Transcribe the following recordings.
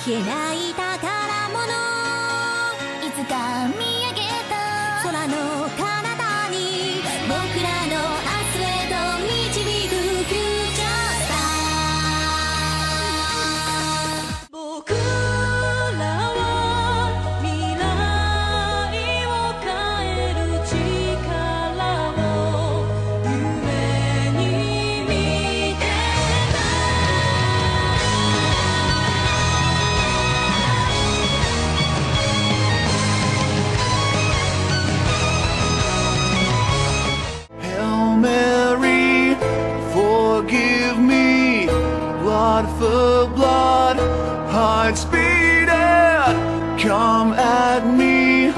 けない宝物、いつか見上げた空の彼方に僕らの明日へと導くフューチャースター。僕らは未来を変える力を夢に見てた。Hail Mary, forgive me, blood for blood, heart speeded, come at me,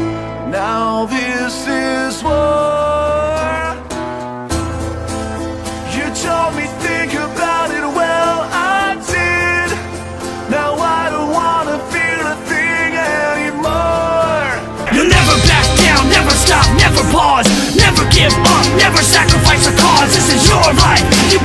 now this is war. You told me think about it, well I did, now I don't wanna feel a thing anymore. You'll never back down, never stop, never pause, never give up, never sacrifice a cause. This is your life, you